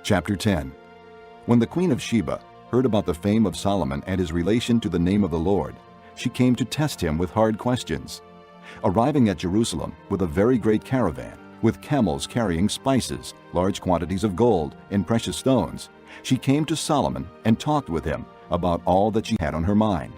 Chapter 10. When the Queen of Sheba heard about the fame of Solomon and his relation to the name of the Lord, she came to test him with hard questions. Arriving at Jerusalem with a very great caravan, with camels carrying spices, large quantities of gold, and precious stones, she came to Solomon and talked with him about all that she had on her mind.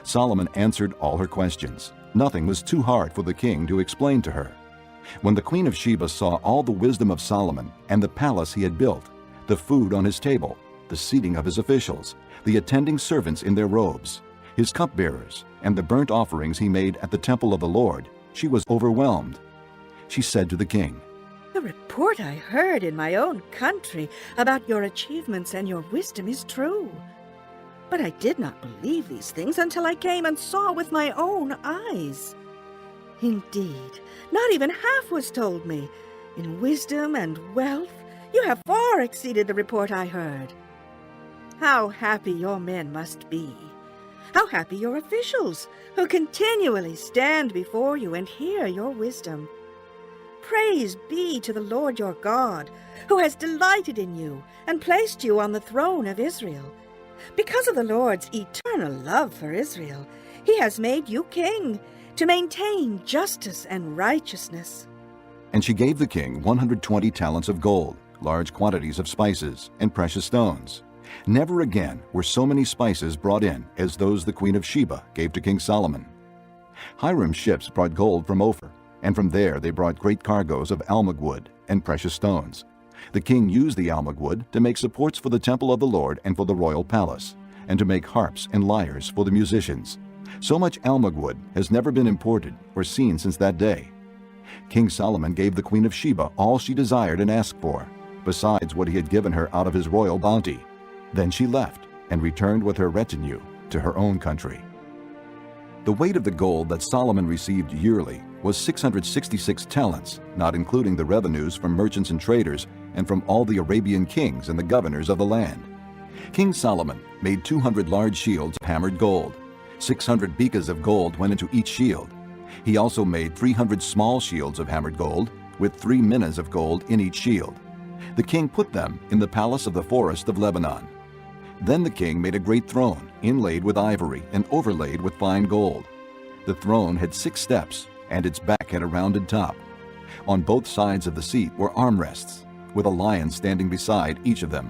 Solomon answered all her questions. Nothing was too hard for the king to explain to her. When the Queen of Sheba saw all the wisdom of Solomon and the palace he had built, the food on his table, the seating of his officials, the attending servants in their robes, his cupbearers, and the burnt offerings he made at the temple of the Lord, she was overwhelmed. She said to the king, "The report I heard in my own country about your achievements and your wisdom is true. But I did not believe these things until I came and saw with my own eyes. Indeed, not even half was told me. In wisdom and wealth, you have far exceeded the report I heard. How happy your men must be. How happy your officials, who continually stand before you and hear your wisdom. Praise be to the Lord your God, who has delighted in you and placed you on the throne of Israel. Because of the Lord's eternal love for Israel, he has made you king to maintain justice and righteousness." And she gave the king 120 talents of gold, large quantities of spices, and precious stones. Never again were so many spices brought in as those the Queen of Sheba gave to King Solomon. Hiram's ships brought gold from Ophir, and from there they brought great cargoes of almug wood and precious stones. The king used the almug wood to make supports for the temple of the Lord and for the royal palace, and to make harps and lyres for the musicians. So much almug wood has never been imported or seen since that day. King Solomon gave the Queen of Sheba all she desired and asked for, besides what he had given her out of his royal bounty. Then she left and returned with her retinue to her own country. The weight of the gold that Solomon received yearly was 666 talents, not including the revenues from merchants and traders and from all the Arabian kings and the governors of the land. King Solomon made 200 large shields of hammered gold. 600 bekas of gold went into each shield. He also made 300 small shields of hammered gold, with 3 minas of gold in each shield. The king put them in the palace of the forest of Lebanon. Then the king made a great throne, inlaid with ivory and overlaid with fine gold. The throne had 6 steps, and its back had a rounded top. On both sides of the seat were armrests, with a lion standing beside each of them.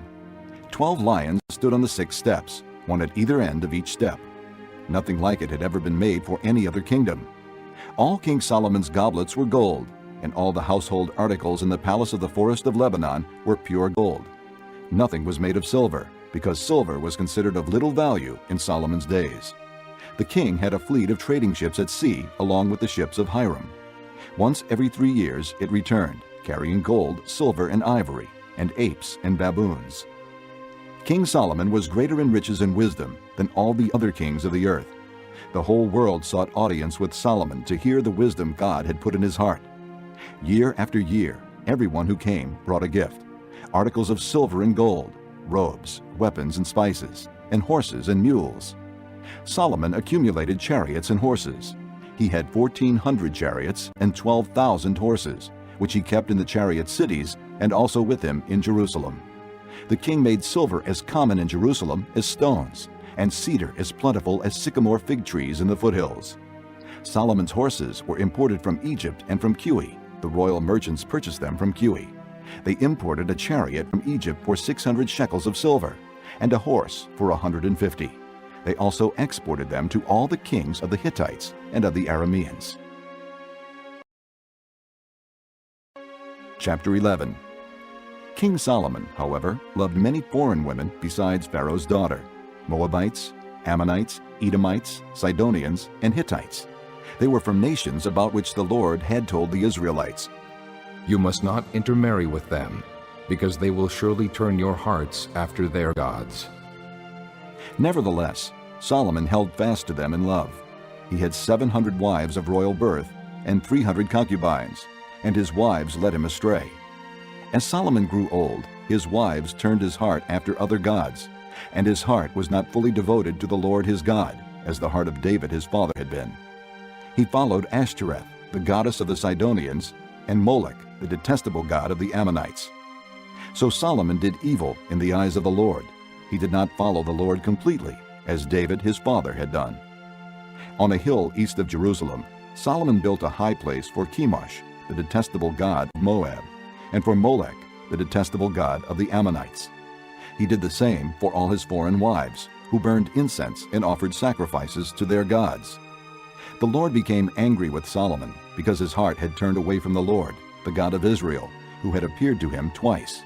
12 lions stood on the 6 steps, one at either end of each step. Nothing like it had ever been made for any other kingdom. All King Solomon's goblets were gold, and all the household articles in the palace of the forest of Lebanon were pure gold. Nothing was made of silver, because silver was considered of little value in Solomon's days. The king had a fleet of trading ships at sea along with the ships of Hiram. Once every 3 years it returned, carrying gold, silver, and ivory, and apes and baboons. King Solomon was greater in riches and wisdom than all the other kings of the earth. The whole world sought audience with Solomon to hear the wisdom God had put in his heart. Year after year, everyone who came brought a gift: articles of silver and gold, robes, weapons and spices, and horses and mules. Solomon accumulated chariots and horses. He had 1,400 chariots and 12,000 horses, which he kept in the chariot cities and also with him in Jerusalem. The king made silver as common in Jerusalem as stones, and cedar as plentiful as sycamore fig trees in the foothills. Solomon's horses were imported from Egypt and from Cuwe. The royal merchants purchased them from Cuwe. They imported a chariot from Egypt for 600 shekels of silver, and a horse for 150. They also exported them to all the kings of the Hittites and of the Arameans. Chapter 11. King Solomon, however, loved many foreign women besides Pharaoh's daughter: Moabites, Ammonites, Edomites, Sidonians, and Hittites. They were from nations about which the Lord had told the Israelites, "You must not intermarry with them, because they will surely turn your hearts after their gods." Nevertheless, Solomon held fast to them in love. He had 700 wives of royal birth and 300 concubines, and his wives led him astray. As Solomon grew old, his wives turned his heart after other gods, and his heart was not fully devoted to the Lord his God, as the heart of David his father had been. He followed Ashtoreth, the goddess of the Sidonians, and Molech, the detestable god of the Ammonites. So Solomon did evil in the eyes of the Lord. He did not follow the Lord completely, as David his father had done. On a hill east of Jerusalem, Solomon built a high place for Chemosh, the detestable god of Moab, and for Molech, the detestable god of the Ammonites. He did the same for all his foreign wives, who burned incense and offered sacrifices to their gods. The Lord became angry with Solomon because his heart had turned away from the Lord, the God of Israel, who had appeared to him twice.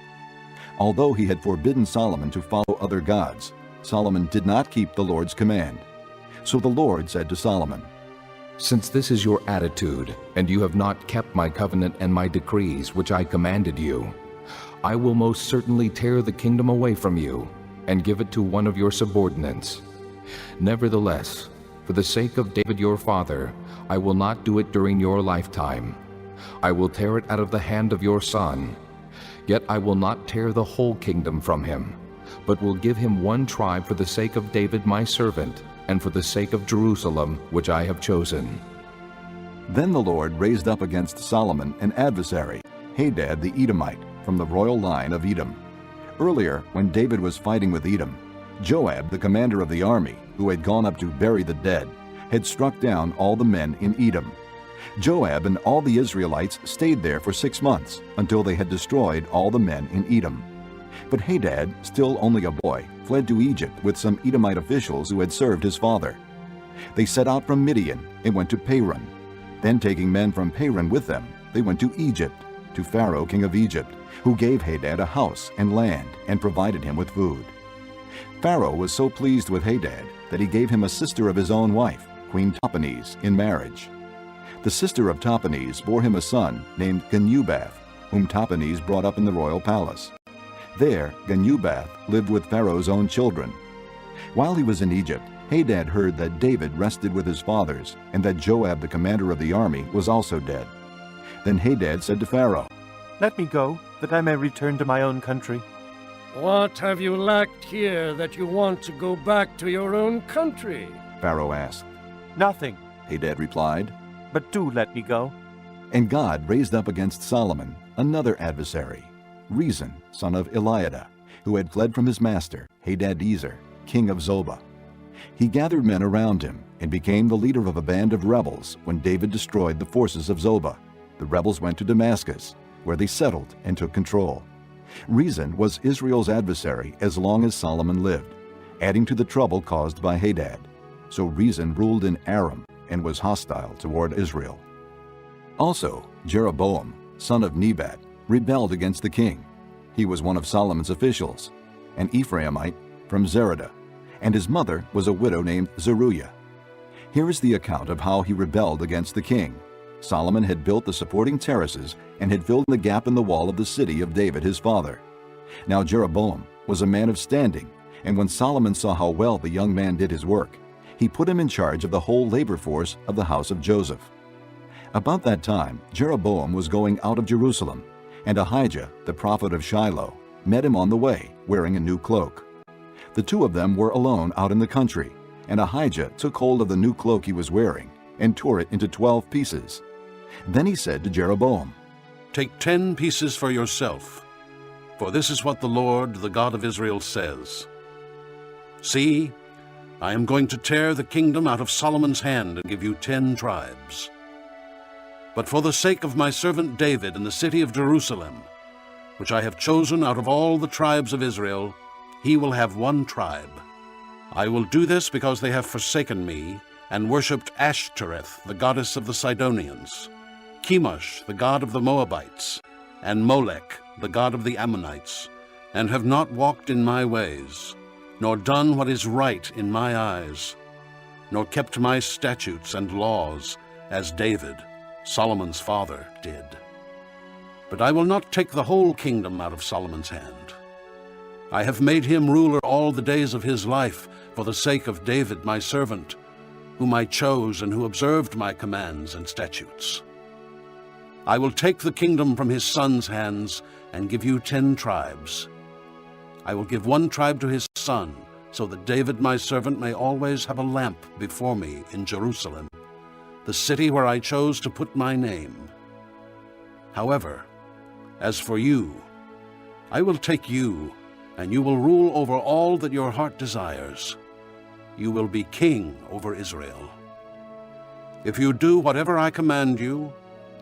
Although he had forbidden Solomon to follow other gods, Solomon did not keep the Lord's command. So the Lord said to Solomon, Since this is your attitude, and you have not kept my covenant and my decrees which I commanded you, I will most certainly tear the kingdom away from you and give it to one of your subordinates. Nevertheless, for the sake of David your father, I will not do it during your lifetime. I will tear it out of the hand of your son. Yet I will not tear the whole kingdom from him, but will give him one tribe for the sake of David my servant, and for the sake of Jerusalem which I have chosen. Then the Lord raised up against Solomon an adversary, Hadad the Edomite, from the royal line of Edom. Earlier, when David was fighting with Edom, Joab, the commander of the army, who had gone up to bury the dead, had struck down all the men in Edom. Joab and all the Israelites stayed there for 6 months, until they had destroyed all the men in Edom. But Hadad, still only a boy, fled to Egypt with some Edomite officials who had served his father. They set out from Midian and went to Paran. Then taking men from Paran with them, they went to Egypt, to Pharaoh king of Egypt, who gave Hadad a house and land and provided him with food. Pharaoh was so pleased with Hadad that he gave him a sister of his own wife, Queen Tahpenes, in marriage. The sister of Tahpenes bore him a son named Genubath, whom Tahpenes brought up in the royal palace. There Genubath lived with Pharaoh's own children. While he was in Egypt, Hadad heard that David rested with his fathers, and that Joab the commander of the army was also dead. Then Hadad said to Pharaoh, Let me go, that I may return to my own country. What have you lacked here that you want to go back to your own country? Pharaoh asked. Nothing, Hadad replied. but do let me go. And God raised up against Solomon another adversary, Rezon, son of Eliada, who had fled from his master, Hadadezer, king of Zobah. He gathered men around him and became the leader of a band of rebels when David destroyed the forces of Zobah. The rebels went to Damascus, where they settled and took control. Rezon was Israel's adversary as long as Solomon lived, adding to the trouble caused by Hadad. So Rezon ruled in Aram and was hostile toward Israel. Also, Jeroboam, son of Nebat, rebelled against the king. He was one of Solomon's officials, an Ephraimite from Zeradah, and his mother was a widow named Zeruiah. Here is the account of how he rebelled against the king. Solomon had built the supporting terraces and had filled the gap in the wall of the city of David his father. Now Jeroboam was a man of standing, and when Solomon saw how well the young man did his work, he put him in charge of the whole labor force of the house of Joseph. About that time, Jeroboam was going out of Jerusalem, and Ahijah, the prophet of Shiloh, met him on the way, wearing a new cloak. The two of them were alone out in the country, and Ahijah took hold of the new cloak he was wearing and tore it into 12 pieces. Then he said to Jeroboam, Take 10 pieces for yourself, for this is what the Lord, the God of Israel, says. See, I am going to tear the kingdom out of Solomon's hand and give you 10 tribes. But for the sake of my servant David and the city of Jerusalem, which I have chosen out of all the tribes of Israel, he will have 1 tribe. I will do this because they have forsaken me and worshipped Ashtoreth, the goddess of the Sidonians, Chemosh, the god of the Moabites, and Molech, the god of the Ammonites, and have not walked in my ways, nor done what is right in my eyes, nor kept my statutes and laws, as David, Solomon's father, did. But I will not take the whole kingdom out of Solomon's hand. I have made him ruler all the days of his life for the sake of David my servant, whom I chose and who observed my commands and statutes. I will take the kingdom from his son's hands and give you 10 tribes. I will give 1 tribe to his son, so that David my servant may always have a lamp before me in Jerusalem, the city where I chose to put my name. However, as for you, I will take you, and you will rule over all that your heart desires. You will be king over Israel. If you do whatever I command you,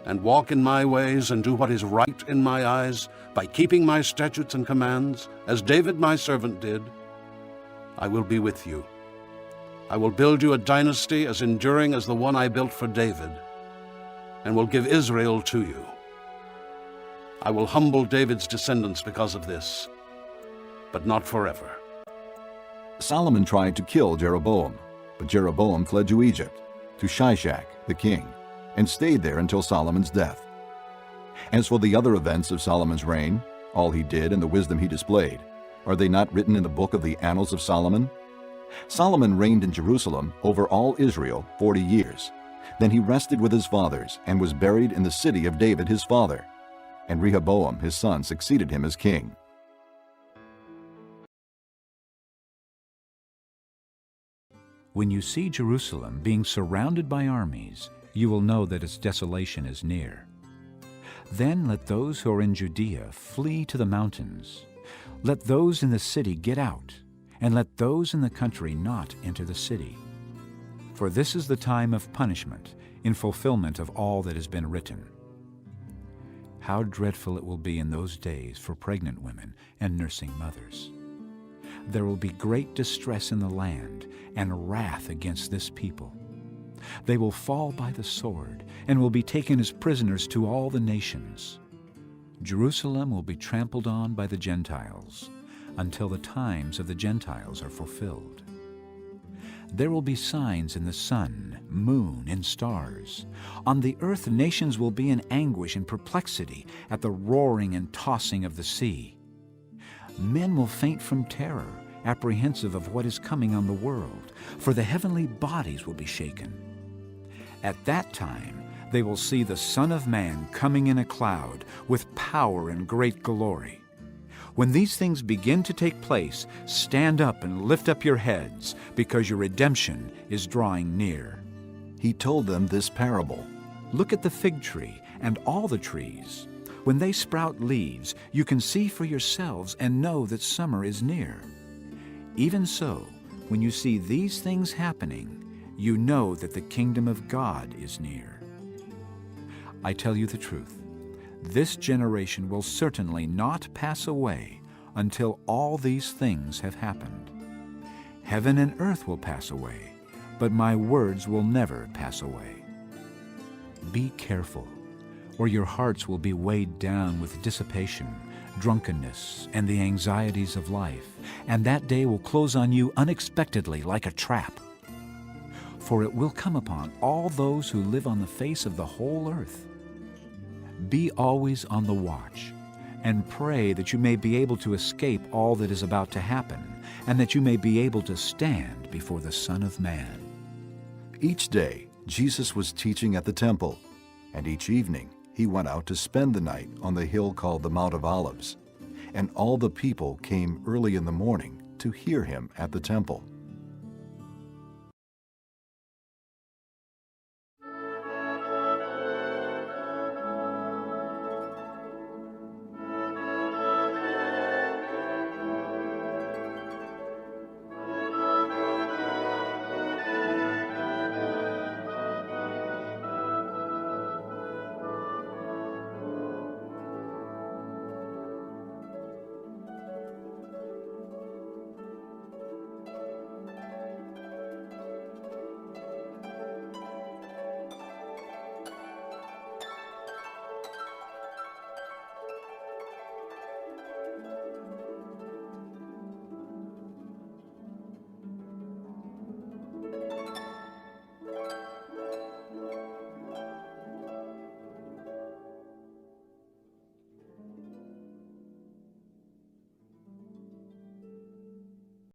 and walk in my ways and do what is right in my eyes, by keeping my statutes and commands, as David my servant did, I will be with you. I will build you a dynasty as enduring as the one I built for David, and will give Israel to you. I will humble David's descendants because of this, but not forever. Solomon tried to kill Jeroboam, but Jeroboam fled to Egypt, to Shishak the king, and stayed there until Solomon's death. As for the other events of Solomon's reign, all he did and the wisdom he displayed, are they not written in the book of the Annals of Solomon? Solomon reigned in Jerusalem over all Israel 40 years. Then he rested with his fathers and was buried in the city of David his father. And Rehoboam his son succeeded him as king. When you see Jerusalem being surrounded by armies, you will know that its desolation is near. Then let those who are in Judea flee to the mountains. Let those in the city get out, and let those in the country not enter the city. For this is the time of punishment, in fulfillment of all that has been written. How dreadful it will be in those days for pregnant women and nursing mothers. There will be great distress in the land and wrath against this people. They will fall by the sword and will be taken as prisoners to all the nations. Jerusalem will be trampled on by the Gentiles until the times of the Gentiles are fulfilled. There will be signs in the sun, moon, and stars. On the earth nations will be in anguish and perplexity at the roaring and tossing of the sea. Men will faint from terror, apprehensive of what is coming on the world, for the heavenly bodies will be shaken. At that time they will see the Son of Man coming in a cloud with power and great glory. When these things begin to take place, stand up and lift up your heads, because your redemption is drawing near. He told them this parable. Look at the fig tree and all the trees. When they sprout leaves, you can see for yourselves and know that summer is near. Even so, when you see these things happening, you know that the kingdom of God is near. I tell you the truth. This generation will certainly not pass away until all these things have happened. Heaven and earth will pass away, but my words will never pass away. Be careful, or your hearts will be weighed down with dissipation, drunkenness, and the anxieties of life, and that day will close on you unexpectedly like a trap. For it will come upon all those who live on the face of the whole earth. Be always on the watch, and pray that you may be able to escape all that is about to happen, and that you may be able to stand before the Son of Man. Each day Jesus was teaching at the temple, and each evening he went out to spend the night on the hill called the Mount of Olives. And all the people came early in the morning to hear him at the temple.